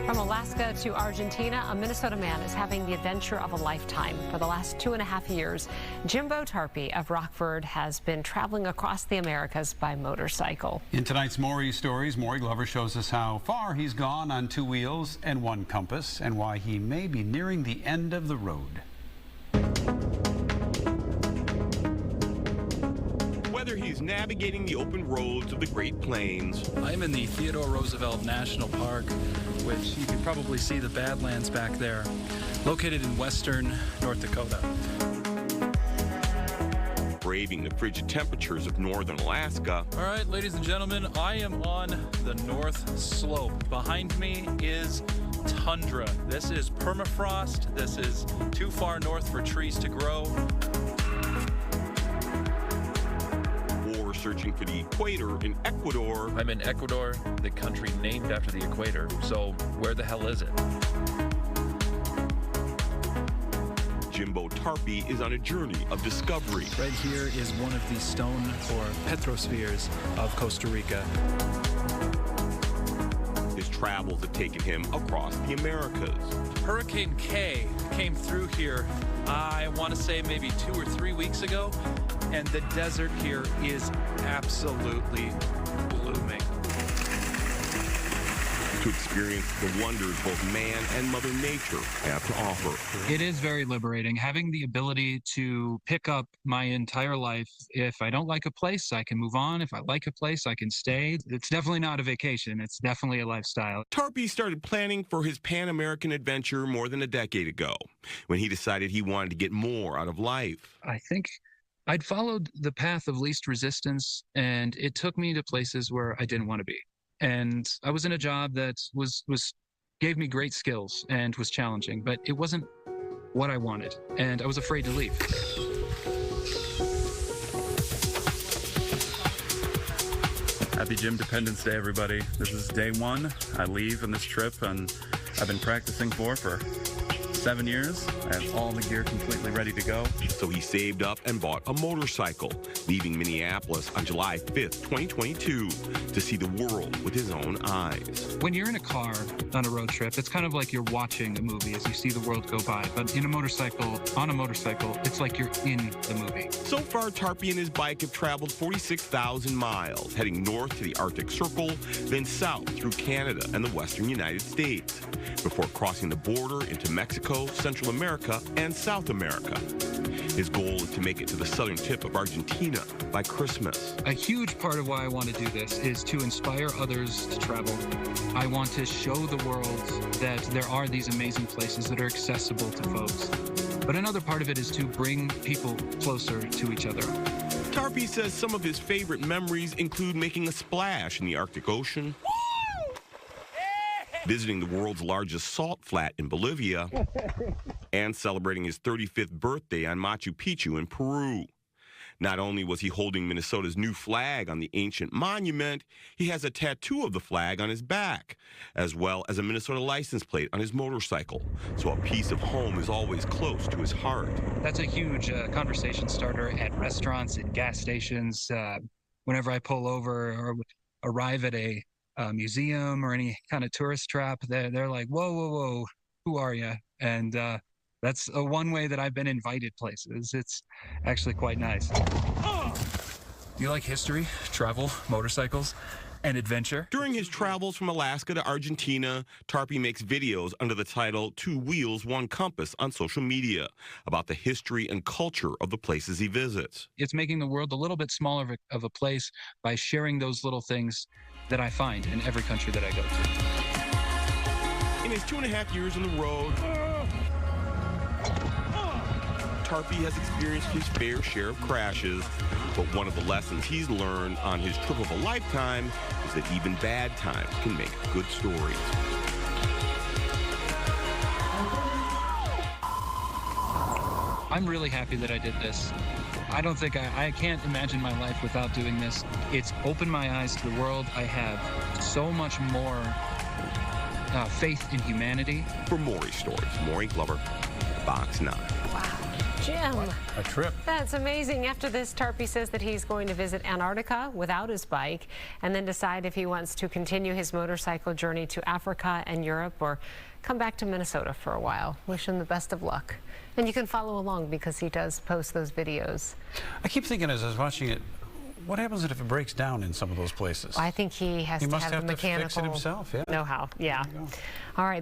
From Alaska to Argentina, a Minnesota man is having the adventure of a lifetime. For the last 2.5 years, Jimbo Tarpey of Rockford has been traveling across the Americas by motorcycle. In tonight's Maury Stories, Maury Glover shows us how far he's gone on 2 wheels and 1 compass and why he may be nearing the end of the road. Whether he's navigating the open roads of the Great Plains. I'm in the Theodore Roosevelt National Park, which you can probably see the Badlands back there, located in western North Dakota. Braving the frigid temperatures of northern Alaska. All right, ladies and gentlemen, I am on the North Slope. Behind me is tundra. This is permafrost. This is too far north for trees to grow. Or searching for the equator in Ecuador. I'm in Ecuador, the country named after the equator. So where the hell is it? Jimbo Tarpey is on a journey of discovery. Right here is one of the stone or petrospheres of Costa Rica. His travels have taken him across the Americas. Hurricane K came through here, I want to say maybe 2 or 3 weeks ago, and the desert here is absolutely blooming. To experience the wonders both man and Mother Nature have to offer. It is very liberating, having the ability to pick up my entire life. If I don't like a place, I can move on. If I like a place, I can stay. It's definitely not a vacation. It's definitely a lifestyle. Tarpey started planning for his Pan-American adventure more than a decade ago, when he decided he wanted to get more out of life. I think I'd followed the path of least resistance, and it took me to places where I didn't want to be. And I was in a job that gave me great skills and was challenging, but it wasn't what I wanted, and I was afraid to leave. Happy Jim Dependence Day, everybody. This is day 1. I leave on this trip, and I've been practicing for 7 years. I have all the gear completely ready to go. So he saved up and bought a motorcycle, leaving Minneapolis on July 5th, 2022, to see the world with his own eyes. When you're in a car on a road trip, it's kind of like you're watching a movie as you see the world go by. But on a motorcycle, it's like you're in the movie. So far, Tarpey and his bike have traveled 46,000 miles, heading north to the Arctic Circle, then south through Canada and the western United States, before crossing the border into Mexico, Central America, and South America. His goal is to make it to the southern tip of Argentina by Christmas. A huge part of why I want to do this is to inspire others to travel. I want to show the world that there are these amazing places that are accessible to folks. But another part of it is to bring people closer to each other. Tarpey says some of his favorite memories include making a splash in the Arctic Ocean, visiting the world's largest salt flat in Bolivia, and celebrating his 35th birthday on Machu Picchu in Peru. Not only was he holding Minnesota's new flag on the ancient monument, he has a tattoo of the flag on his back, as well as a Minnesota license plate on his motorcycle. So a piece of home is always close to his heart. That's a huge conversation starter at restaurants and gas stations. Whenever I pull over or arrive at a museum or any kind of tourist trap, they're like, whoa, whoa, whoa, who are you? And that's one way that I've been invited places. It's actually quite nice. Do you like history, travel, motorcycles, and adventure? During his travels from Alaska to Argentina, Tarpey makes videos under the title 2 Wheels, 1 Compass on social media about the history and culture of the places he visits. It's making the world a little bit smaller of a place by sharing those little things that I find in every country that I go to. In his 2.5 years on the road, Tarpey has experienced his fair share of crashes, but one of the lessons he's learned on his trip of a lifetime is that even bad times can make good stories. I'm really happy that I did this. I don't think I can't imagine my life without doing this. It's opened my eyes to the world. I have so much more faith in humanity. For Maury Stories, Maury Glover, Fox 9. Wow. Jim. What a trip. That's amazing. After this, Tarpey says that he's going to visit Antarctica without his bike and then decide if he wants to continue his motorcycle journey to Africa and Europe or come back to Minnesota for a while. Wish him the best of luck. And you can follow along because he does post those videos. I keep thinking as I was watching it, what happens if it breaks down in some of those places? I think he has to must have have the to fix it mechanical himself, yeah. know-how. Yeah. All right.